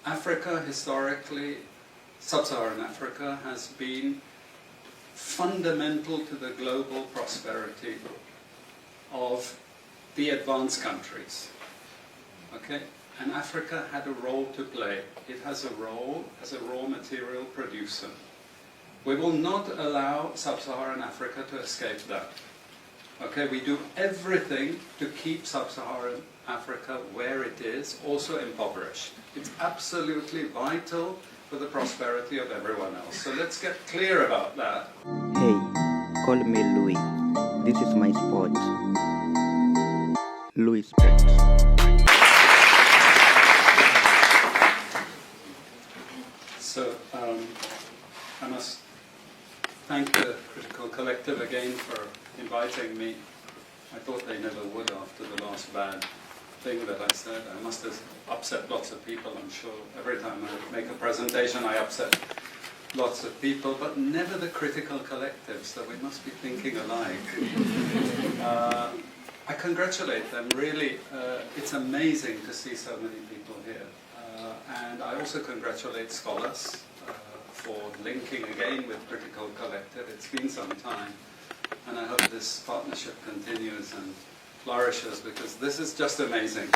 Africa historically, sub-Saharan Africa, has been fundamental to the global prosperity of the advanced countries. Okay? And Africa had a role to play. It has a role as a raw material producer. We will not allow sub-Saharan Africa to escape that. Okay, we do everything to keep sub-Saharan Africa where it is, also impoverished. It's absolutely vital for the prosperity of everyone else. So let's get clear about that. Hey, call me Louis. This is my sport. Louis Sport. So I must thank the Critical Collective again for inviting me. I thought they never would after the last bad thing that I said. I must have upset lots of people, I'm sure. Every time I make a presentation I upset lots of people, but never the Critical Collective, so we must be thinking alike. I congratulate them, really. It's amazing to see so many people here. And I also congratulate scholars for linking again with Critical Collective. It's been some time, and I hope this partnership continues and flourishes, because this is just amazing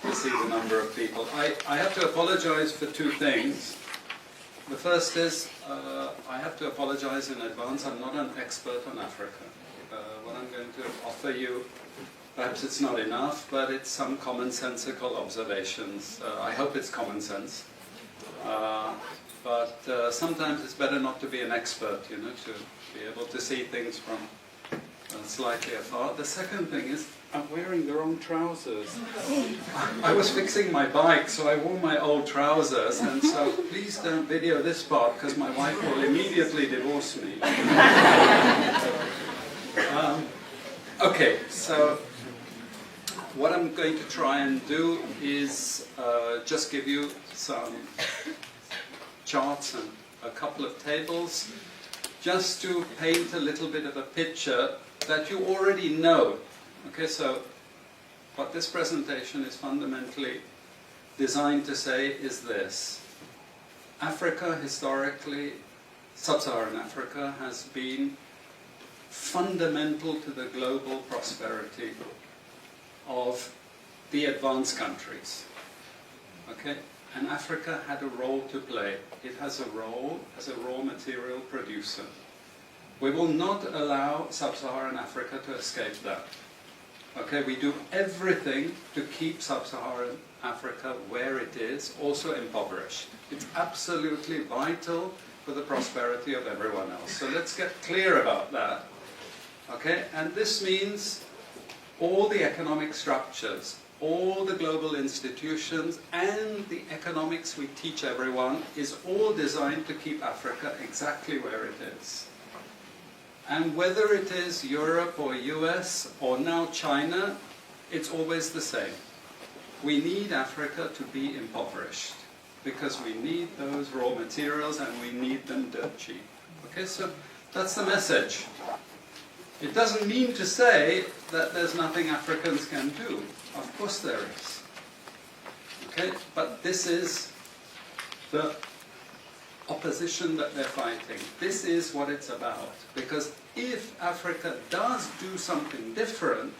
to see the number of people. I have to apologize for two things. The first is, I have to apologize in advance. I'm not an expert on Africa. What I'm going to offer you, perhaps it's not enough, but it's some commonsensical observations. I hope it's common sense. But sometimes it's better not to be an expert, you know, to be able to see things from slightly afar. The second thing is, I'm wearing the wrong trousers. I was fixing my bike, so I wore my old trousers, and so please don't video this part, because my wife will immediately divorce me. Okay, so what I'm going to try and do is just give you some charts and a couple of tables, just to paint a little bit of a picture that you already know. Okay, so what this presentation is fundamentally designed to say is this. Africa historically, sub-Saharan Africa, has been fundamental to the global prosperity of the advanced countries. Okay? And Africa had a role to play. It has a role as a raw material producer. We will not allow sub-Saharan Africa to escape that. Okay, we do everything to keep sub-Saharan Africa where it is, also impoverished. It's absolutely vital for the prosperity of everyone else. So let's get clear about that. Okay, and this means all the economic structures, all the global institutions, and the economics we teach everyone is all designed to keep Africa exactly where it is. And whether it is Europe or US or now China, it's always the same. We need Africa to be impoverished, because we need those raw materials and we need them dirt cheap. Okay, so that's the message. It doesn't mean to say that there's nothing Africans can do. Of course there is. Okay, but this is the opposition that they're fighting. This is what it's about. Because if Africa does do something different,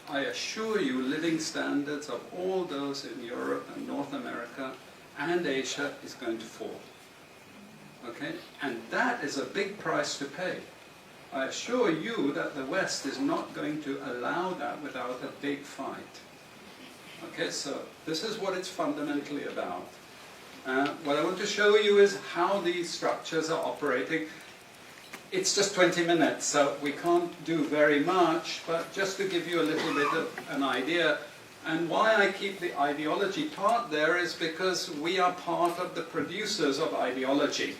I assure you living standards of all those in Europe and North America and Asia is going to fall. Okay? And that is a big price to pay. I assure you that the West is not going to allow that without a big fight. Okay, so this is what it's fundamentally about. What I want to show you is how these structures are operating. It's just 20 minutes, so we can't do very much, but just to give you a little bit of an idea. And why I keep the ideology part there is because we are part of the producers of ideology.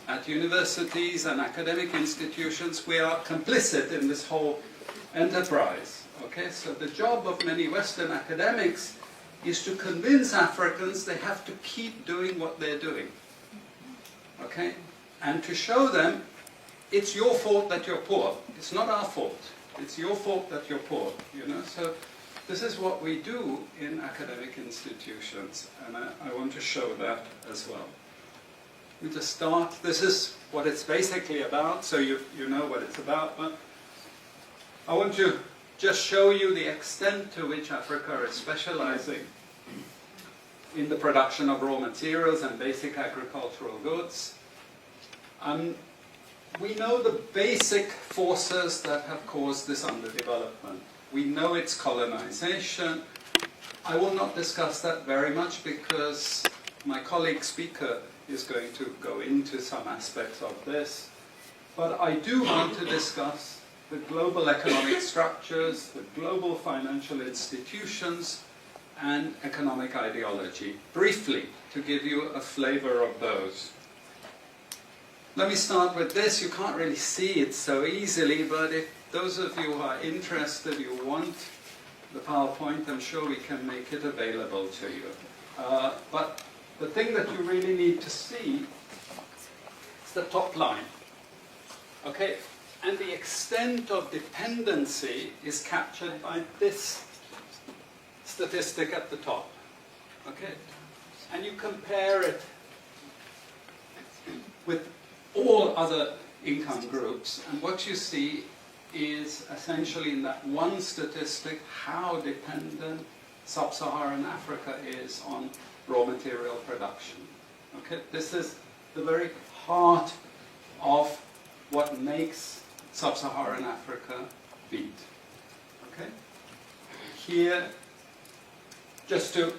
At universities and academic institutions, we are complicit in this whole enterprise. Okay, so the job of many Western academics is to convince Africans they have to keep doing what they're doing. Okay? And to show them it's your fault that you're poor. It's not our fault. It's your fault that you're poor. You know? So This is what we do in academic institutions, and I want to show that as well. We just start, this is what it's basically about, so you know what it's about, but I want to just show you the extent to which Africa is specializing in the production of raw materials and basic agricultural goods. We know the basic forces that have caused this underdevelopment. We know it's colonization. I will not discuss that very much because my colleague speaker is going to go into some aspects of this. But I do want to discuss the global economic structures, the global financial institutions, and economic ideology, briefly, to give you a flavor of those. Let me start with this. You can't really see it so easily, but if those of you who are interested, you want the PowerPoint, I'm sure we can make it available to you. But the thing that you really need to see is the top line. Okay? And the extent of dependency is captured by this statistic at the top. Okay? And you compare it with all other income groups, and what you see is essentially in that one statistic how dependent sub-Saharan Africa is on raw material production. Okay? This is the very heart of what makes sub-Saharan Africa beat. Okay? Here, just to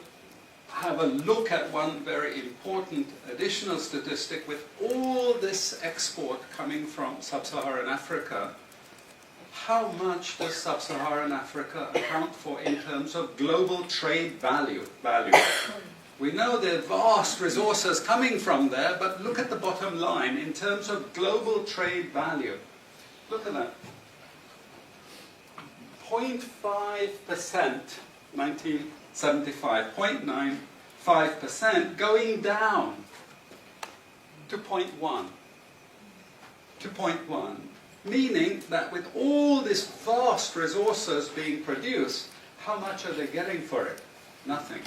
have a look at one very important additional statistic, with all this export coming from sub-Saharan Africa, how much does sub-Saharan Africa account for in terms of global trade value? We know there are vast resources coming from there, but look at the bottom line in terms of global trade value. Look at that. 0.5%, 1975, 0.95%, going down to 0.1. To 0.1. Meaning that with all these vast resources being produced, how much are they getting for it? Nothing.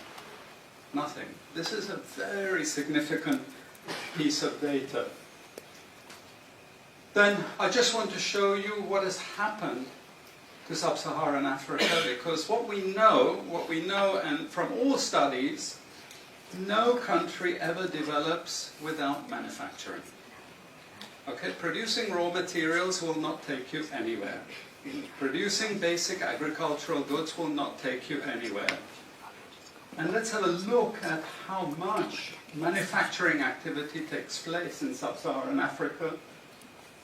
Nothing. This is a very significant piece of data. Then I just want to show you what has happened to sub-Saharan Africa, because what we know, and from all studies, no country ever develops without manufacturing. Okay, producing raw materials will not take you anywhere. Producing basic agricultural goods will not take you anywhere. And let's have a look at how much manufacturing activity takes place in sub-Saharan Africa.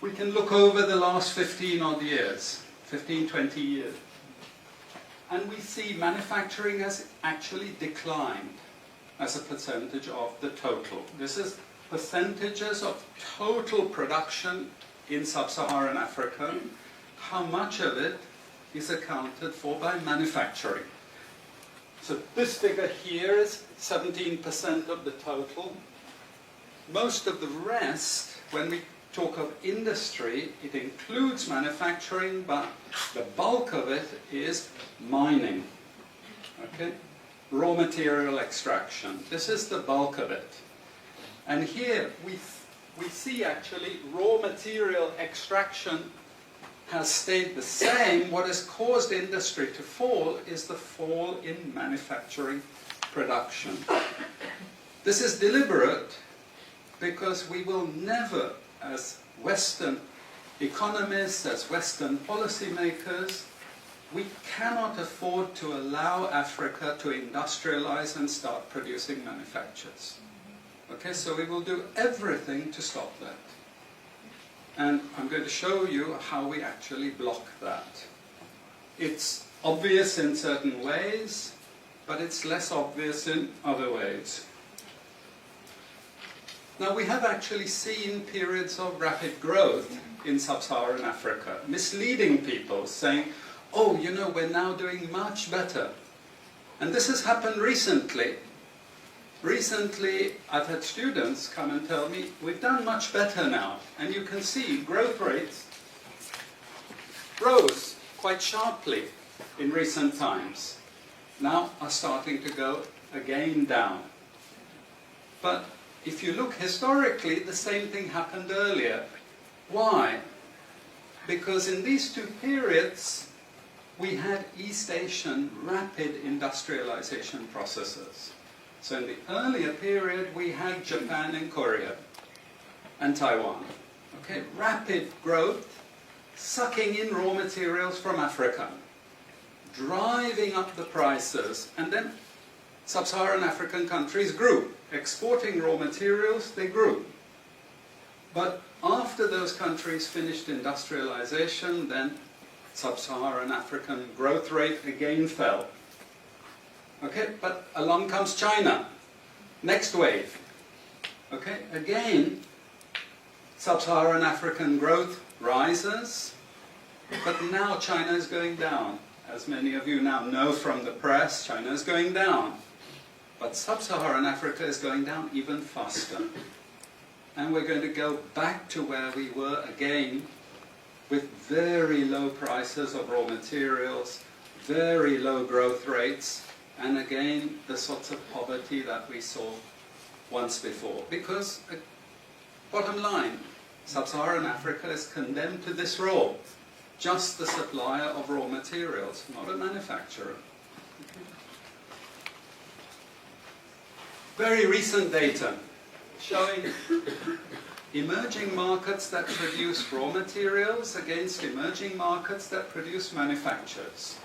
We can look over the last 15 odd years, 15, 20 years. And we see manufacturing has actually declined as a percentage of the total. This is percentages of total production in sub-Saharan Africa. How much of it is accounted for by manufacturing? So this figure here is 17% of the total. Most of the rest, when we talk of industry, it includes manufacturing, but the bulk of it is mining. Okay? Raw material extraction. This is the bulk of it. And here we see actually raw material extraction has stayed the same. What has caused industry to fall is the fall in manufacturing production. This is deliberate because we will never, as Western economists, as Western policymakers, we cannot afford to allow Africa to industrialize and start producing manufactures. Okay, so we will do everything to stop that. And I'm going to show you how we actually block that. It's obvious in certain ways, but it's less obvious in other ways. Now, we have actually seen periods of rapid growth in sub-Saharan Africa, misleading people, saying, oh, you know, we're now doing much better. And this has happened recently. Recently, I've had students come and tell me, we've done much better now. And you can see growth rates rose quite sharply in recent times. now are starting to go again down. But if you look historically, the same thing happened earlier. Why? Because in these two periods, we had East Asian rapid industrialization processes. So in the earlier period, we had Japan and Korea and Taiwan. Okay, rapid growth, sucking in raw materials from Africa, driving up the prices, and then sub-Saharan African countries grew. Exporting raw materials, they grew. But after those countries finished industrialization, then sub-Saharan African growth rate again fell. Okay, but along comes China. Next wave. Okay, again, sub-Saharan African growth rises, but now China is going down. As many of you now know from the press, China is going down. But sub-Saharan Africa is going down even faster. And we're going to go back to where we were again, with very low prices of raw materials, very low growth rates, and again the sorts of poverty that we saw once before. Because, bottom line, sub-Saharan Africa is condemned to this role, just the supplier of raw materials, not a manufacturer. Very recent data showing emerging markets that produce raw materials against emerging markets that produce manufactures.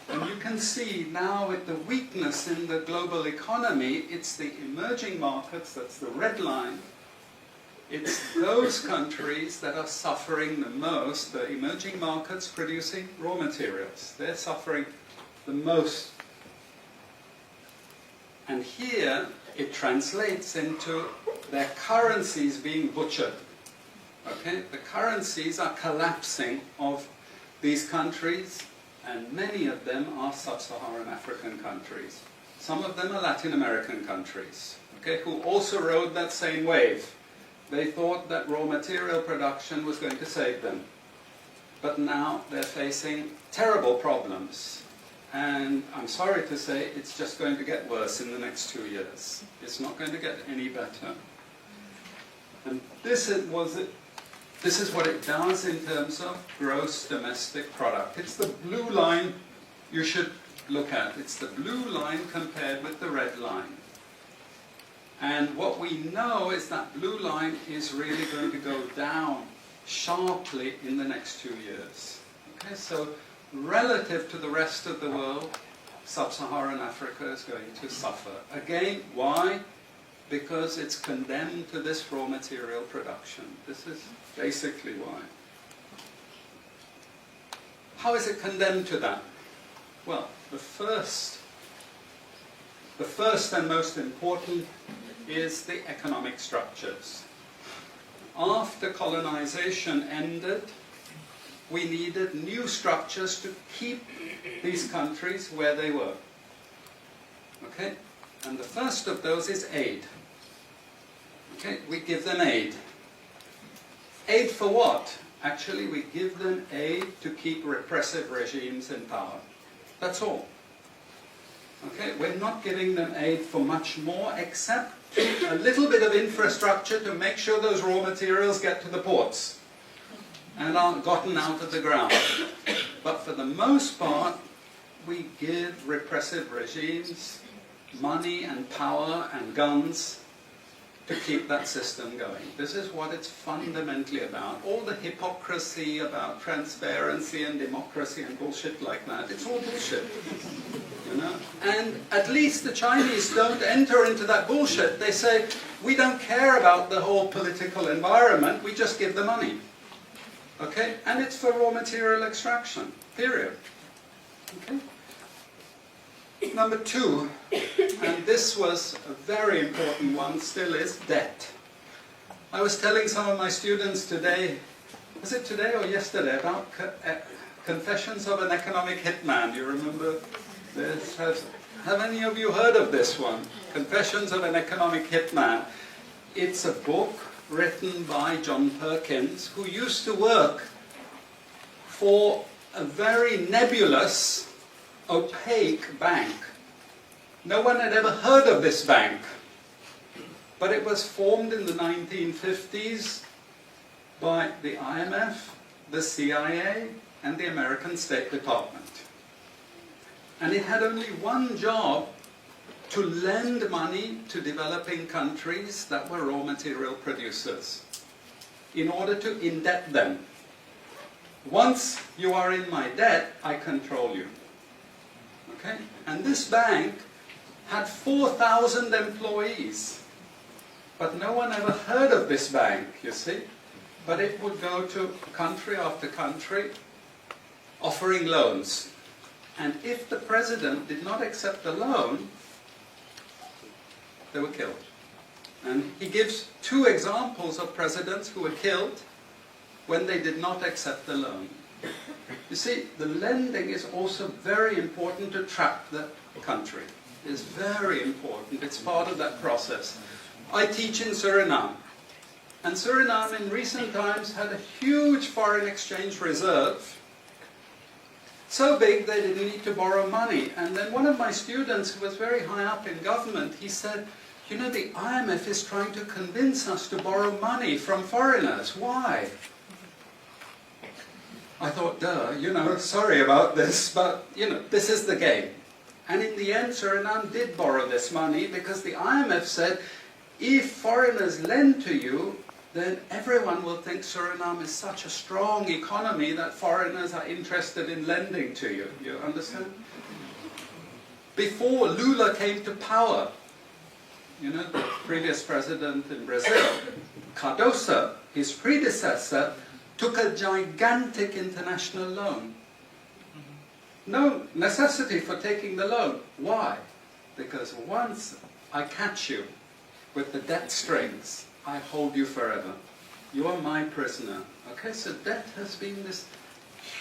And you can see now with the weakness in the global economy, it's the emerging markets, that's the red line, it's those countries that are suffering the most, the emerging markets producing raw materials. They're suffering the most. And here it translates into their currencies being butchered. Okay? The currencies are collapsing of these countries, and many of them are sub-Saharan African countries. Some of them are Latin American countries, okay, who also rode that same wave. They thought that raw material production was going to save them. But now they're facing terrible problems. And I'm sorry to say, it's just going to get worse in the next 2 years. It's not going to get any better. And this is what it does in terms of gross domestic product. It's the blue line you should look at. It's the blue line compared with the red line. And what we know is that blue line is really going to go down sharply in the next 2 years. Okay, so relative to the rest of the world, sub-Saharan Africa is going to suffer. Again, why? Because it's condemned to this raw material production. This is basically why. How is it condemned to that? Well, the first and most important is the economic structures. After colonization ended, we needed new structures to keep these countries where they were. Okay? And the first of those is aid. Okay? We give them aid. Aid for what? Actually, we give them aid to keep repressive regimes in power. That's all. Okay? We're not giving them aid for much more, except a little bit of infrastructure to make sure those raw materials get to the ports and are gotten out of the ground. But for the most part, we give repressive regimes money and power and guns to keep that system going. This is what it's fundamentally about. All the hypocrisy about transparency and democracy and bullshit like that, it's all bullshit. You know? And at least the Chinese don't enter into that bullshit. They say, we don't care about the whole political environment, we just give the money. Okay? And it's for raw material extraction, period. Okay? Number two, and this was a very important one, still is debt. I was telling some of my students today, was it today or yesterday, about Confessions of an Economic Hitman. You remember this? Have any of you heard of this one? Confessions of an Economic Hitman. It's a book written by John Perkins, who used to work for a very nebulous opaque bank. No one had ever heard of this bank, but it was formed in the 1950s by the IMF, the CIA, and the American State Department. And it had only one job: to lend money to developing countries that were raw material producers in order to indebt them. Once you are in my debt, I control you. Okay? And this bank had 4,000 employees. But no one ever heard of this bank, you see. But it would go to country after country offering loans. And if the president did not accept the loan, they were killed. And he gives two examples of presidents who were killed when they did not accept the loan. You see, the lending is also very important to trap the country. It's very important. It's part of that process. I teach in Suriname. And Suriname in recent times had a huge foreign exchange reserve. So big they didn't need to borrow money. And then one of my students who was very high up in government, he said, you know, the IMF is trying to convince us to borrow money from foreigners. Why? I thought, duh, you know, sorry about this, but, you know, this is the game. And in the end, Suriname did borrow this money because the IMF said, if foreigners lend to you, then everyone will think Suriname is such a strong economy that foreigners are interested in lending to you. You understand? Before Lula came to power, you know, the previous president in Brazil, Cardoso, his predecessor, took a gigantic international loan. No necessity for taking the loan. Why? Because once I catch you with the debt strings, I hold you forever. You are my prisoner. Okay, so debt has been this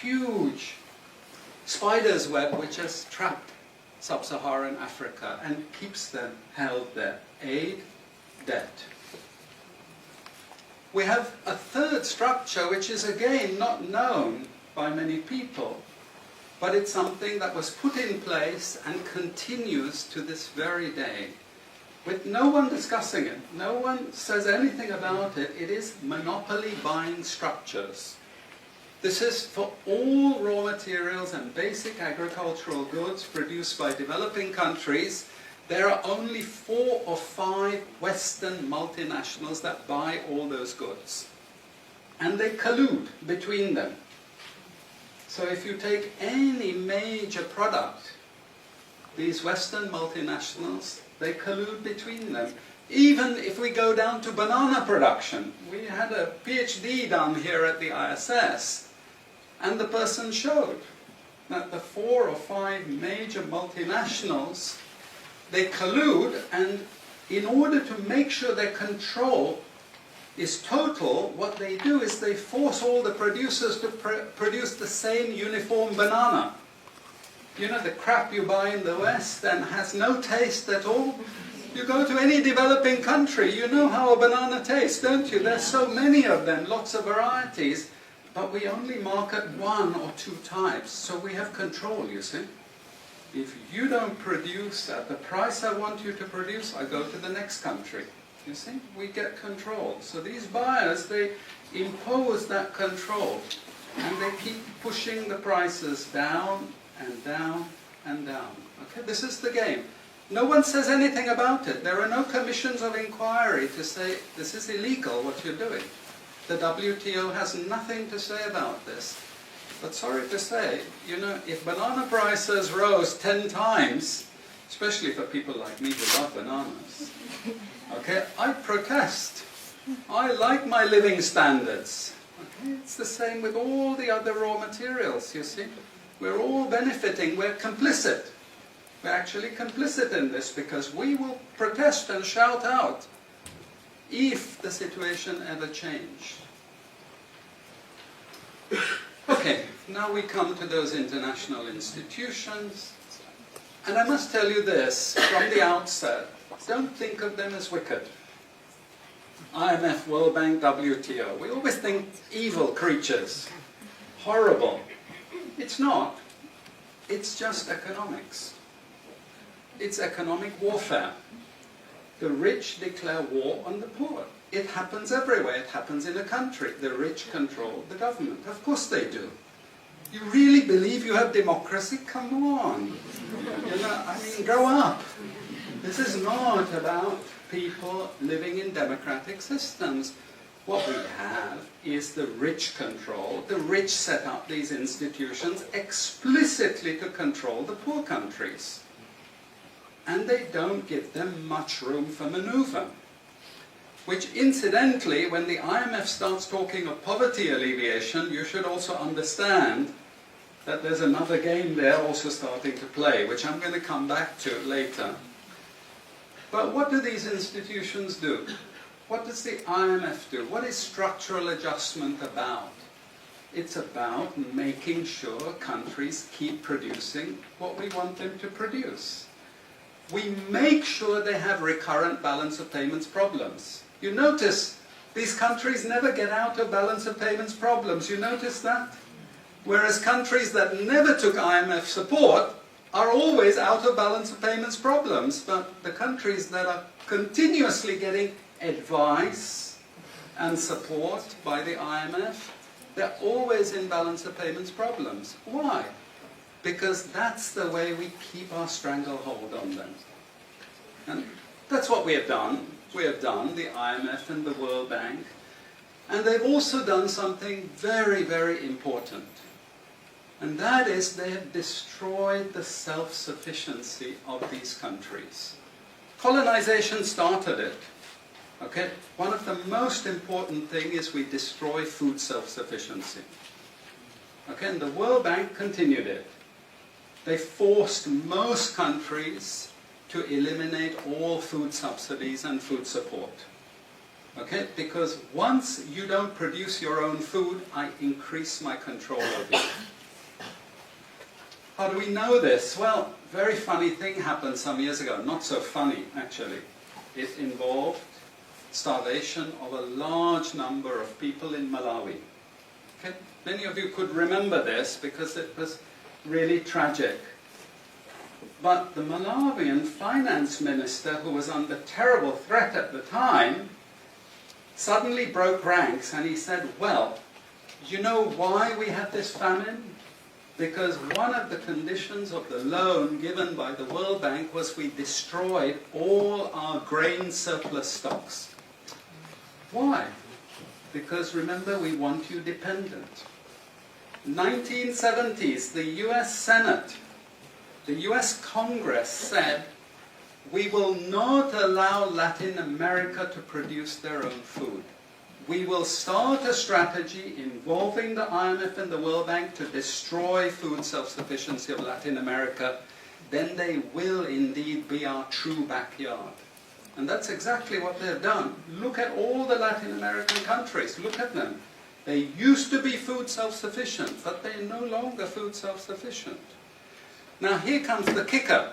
huge spider's web which has trapped sub-Saharan Africa and keeps them held there. Aid, debt. We have a third structure which is again not known by many people, but it's something that was put in place and continues to this very day, with no one discussing it. No one says anything about it. It is monopoly buying structures. This is for all raw materials and basic agricultural goods produced by developing countries. There are only 4 or 5 Western multinationals that buy all those goods. And they collude between them. So if you take any major product, these Western multinationals, they collude between them. Even if we go down to banana production, we had a PhD done here at the ISS, and the person showed that the 4 or 5 major multinationals, they collude, and in order to make sure their control is total, what they do is they force all the producers to produce the same uniform banana. You know, the crap you buy in the West and has no taste at all. You go to any developing country, you know how a banana tastes, don't you? There's so many of them, lots of varieties, but we only market 1 or 2 types, so we have control, you see. If you don't produce at the price I want you to produce, I go to the next country. You see, we get control. So these buyers, they impose that control, and they keep pushing the prices down and down and down. Okay, this is the game. No one says anything about it. There are no commissions of inquiry to say, this is illegal, what you're doing. The WTO has nothing to say about this. But sorry to say, you know, if banana prices rose 10 times, especially for people like me who love bananas, okay, I protest. I like my living standards. Okay? It's the same with all the other raw materials, you see. We're all benefiting, we're complicit. We're actually complicit in this because we will protest and shout out if the situation ever changed. Okay, now we come to those international institutions. And I must tell you this, from the outset, don't think of them as wicked. IMF, World Bank, WTO. We always think evil creatures. Horrible. It's not. It's just economics. It's economic warfare. The rich declare war on the poor. It happens everywhere. It happens in a country. The rich control the government. Of course they do. You really believe you have democracy? Come on. You know, I mean, grow up. This is not about people living in democratic systems. What we have is the rich control. The rich set up these institutions explicitly to control the poor countries. And they don't give them much room for maneuver. Which incidentally, when the IMF starts talking of poverty alleviation, you should also understand that there's another game there also starting to play, which I'm going to come back to later. But what do these institutions do? What does the IMF do? What is structural adjustment about? It's about making sure countries keep producing what we want them to produce. We make sure they have recurrent balance of payments problems. You notice these countries never get out of balance of payments problems. You notice that? Whereas countries that never took IMF support are always out of balance of payments problems. But the countries that are continuously getting advice and support by the IMF, they're always in balance of payments problems. Why? Because that's the way we keep our stranglehold on them. And that's what we have done. We have done, the IMF and the World Bank. And they've also done something very, very important. And that is they have destroyed the self-sufficiency of these countries. Colonization started it. Okay? One of the most important things is we destroy food self-sufficiency. Okay? And the World Bank continued it. They forced most countries to eliminate all food subsidies and food support. Okay? Because once you don't produce your own food, I increase my control over you. How do we know this? Well, very funny thing happened some years ago. Not so funny, actually. It involved starvation of a large number of people in Malawi. Okay? Many of you could remember this because it was really tragic. But the Malawian finance minister, who was under terrible threat at the time, suddenly broke ranks and he said, well, you know why we had this famine? Because one of the conditions of the loan given by the World Bank was we destroyed all our grain surplus stocks. Why? Because remember, we want you dependent. 1970s, the US Senate, the US Congress said, we will not allow Latin America to produce their own food. We will start a strategy involving the IMF and the World Bank to destroy food self-sufficiency of Latin America. Then they will indeed be our true backyard. And that's exactly what they've done. Look at all the Latin American countries. Look at them. They used to be food self-sufficient, but they're no longer food self-sufficient. Now here comes the kicker.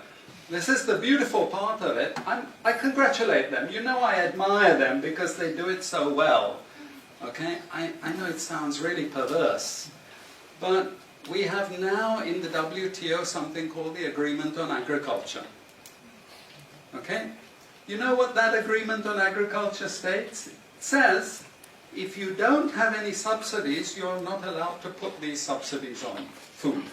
This is the beautiful part of it. I congratulate them. You know I admire them because they do it so well. Okay? I know it sounds really perverse. But we have now in the WTO something called the Agreement on Agriculture. Okay? You know what that Agreement on Agriculture states? It says, if you don't have any subsidies, you're not allowed to put these subsidies on food.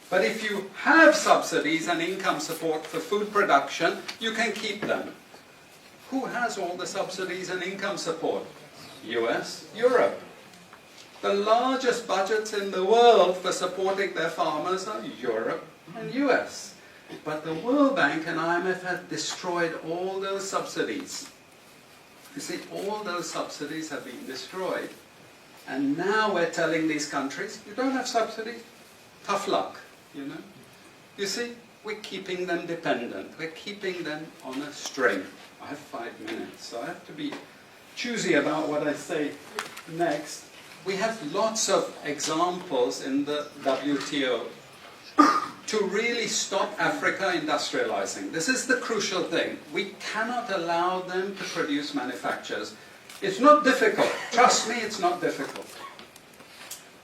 But if you have subsidies and income support for food production, you can keep them. Who has all the subsidies and income support? US, Europe. The largest budgets in the world for supporting their farmers are Europe and US. But the World Bank and IMF have destroyed all those subsidies. You see, all those subsidies have been destroyed. And now we're telling these countries, you don't have subsidies? Tough luck. You know? You see, we're keeping them dependent. We're keeping them on a string. I have 5 minutes, so I have to be choosy about what I say next. We have lots of examples in the WTO to really stop Africa industrializing. This is the crucial thing. We cannot allow them to produce manufacturers. It's not difficult. Trust me, it's not difficult.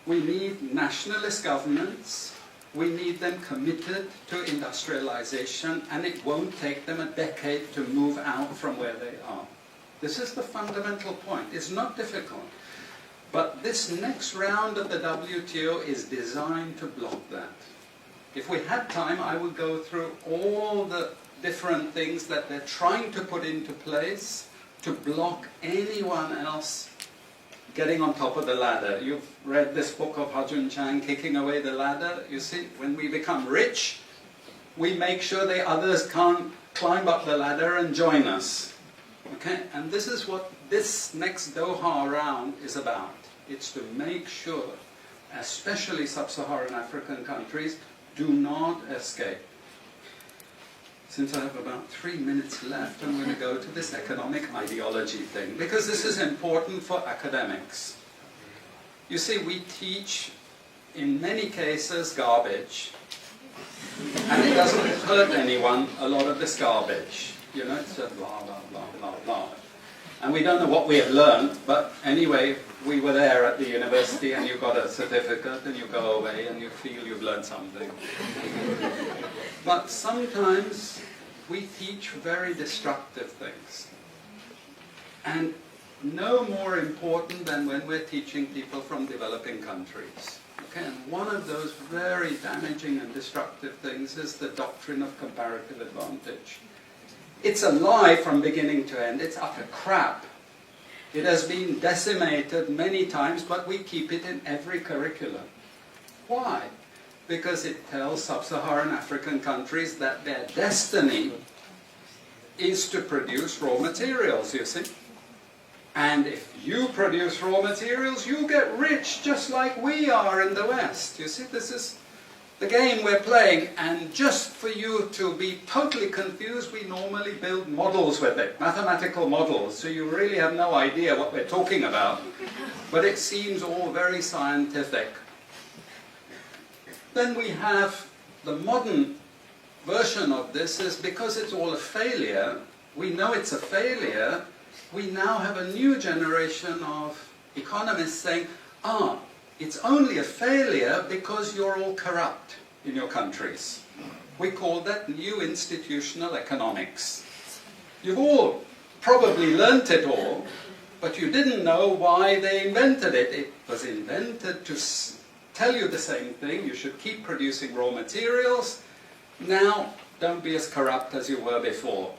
We need nationalist governments We need them committed to industrialization, and it won't take them a decade to move out from where they are. This is the fundamental point. It's not difficult. But this next round of the WTO is designed to block that. If we had time, I would go through all the different things that they're trying to put into place to block anyone else getting on top of the ladder. You've read this book of Hajun Chang, Kicking Away the Ladder. You see, when we become rich, we make sure the others can't climb up the ladder and join us. Okay? And this is what this next Doha round is about. It's to make sure, especially sub-Saharan African countries, do not escape. Since I have about 3 minutes left, I'm going to go to this economic ideology thing, because this is important for academics. You see, we teach, in many cases, garbage, and it doesn't hurt anyone, a lot of this garbage. You know, it's just blah, blah, blah, blah, blah. And we don't know what we have learned, but anyway, we were there at the university, and you got a certificate, and you go away, and you feel you've learned something. But sometimes we teach very destructive things. And no more important than when we're teaching people from developing countries. Okay? And one of those very damaging and destructive things is the doctrine of comparative advantage. It's a lie from beginning to end. It's utter crap. It has been decimated many times, but we keep it in every curriculum. Why? Because it tells sub-Saharan African countries that their destiny is to produce raw materials, you see. And if you produce raw materials, you get rich just like we are in the West. You see, this is the game we're playing. And just for you to be totally confused, we normally build models with it, mathematical models, so you really have no idea what we're talking about. But it seems all very scientific. Then we have the modern version of this is because it's all a failure, we know it's a failure, we now have a new generation of economists saying, it's only a failure because you're all corrupt in your countries. We call that new institutional economics. You've all probably learnt it all, but you didn't know why they invented it. It was invented to tell you the same thing. You should keep producing raw materials. Now, don't be as corrupt as you were before.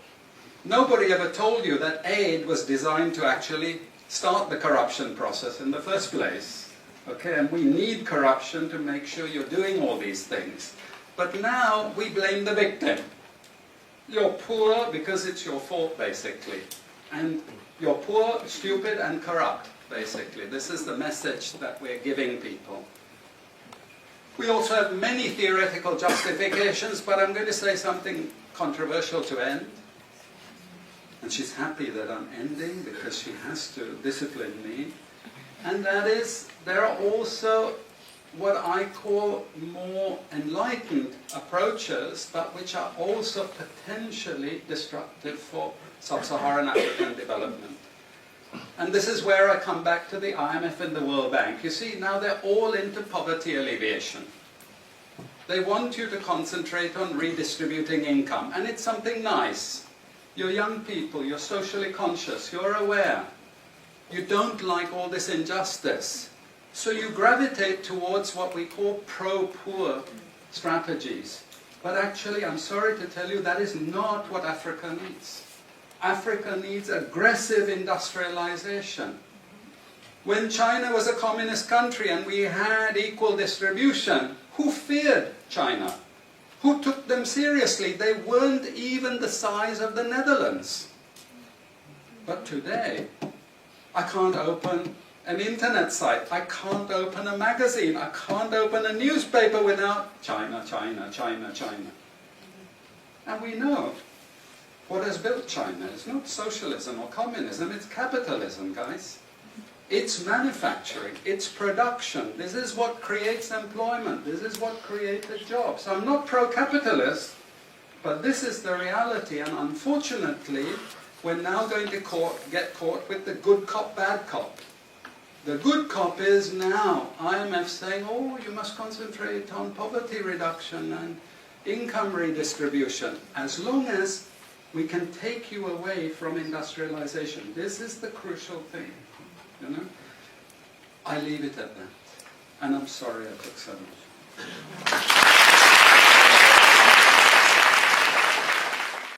Nobody ever told you that aid was designed to actually start the corruption process in the first place. Okay, and we need corruption to make sure you're doing all these things. But now we blame the victim. You're poor because it's your fault, basically. And you're poor, stupid, and corrupt, basically. This is the message that we're giving people. We also have many theoretical justifications, but I'm going to say something controversial to end. And she's happy that I'm ending because she has to discipline me. And that is, there are also what I call more enlightened approaches, but which are also potentially destructive for sub-Saharan African development. And this is where I come back to the IMF and the World Bank. You see, now they're all into poverty alleviation. They want you to concentrate on redistributing income, and it's something nice. You're young people, you're socially conscious, you're aware. You don't like all this injustice. So you gravitate towards what we call pro-poor strategies. But actually, I'm sorry to tell you, that is not what Africa needs. Africa needs aggressive industrialization. When China was a communist country and we had equal distribution, who feared China? Who took them seriously? They weren't even the size of the Netherlands. But today, I can't open an internet site, I can't open a magazine, I can't open a newspaper without China, China, China, China. And we know what has built China. It's not socialism or communism, it's capitalism, guys. It's manufacturing, it's production. This is what creates employment, this is what created jobs. I'm not pro-capitalist, but this is the reality, and unfortunately, we're now going to get caught with the good cop, bad cop. The good cop is now IMF saying, oh, you must concentrate on poverty reduction and income redistribution, as long as we can take you away from industrialization. This is the crucial thing, you know. I leave it at that. And I'm sorry I took so much.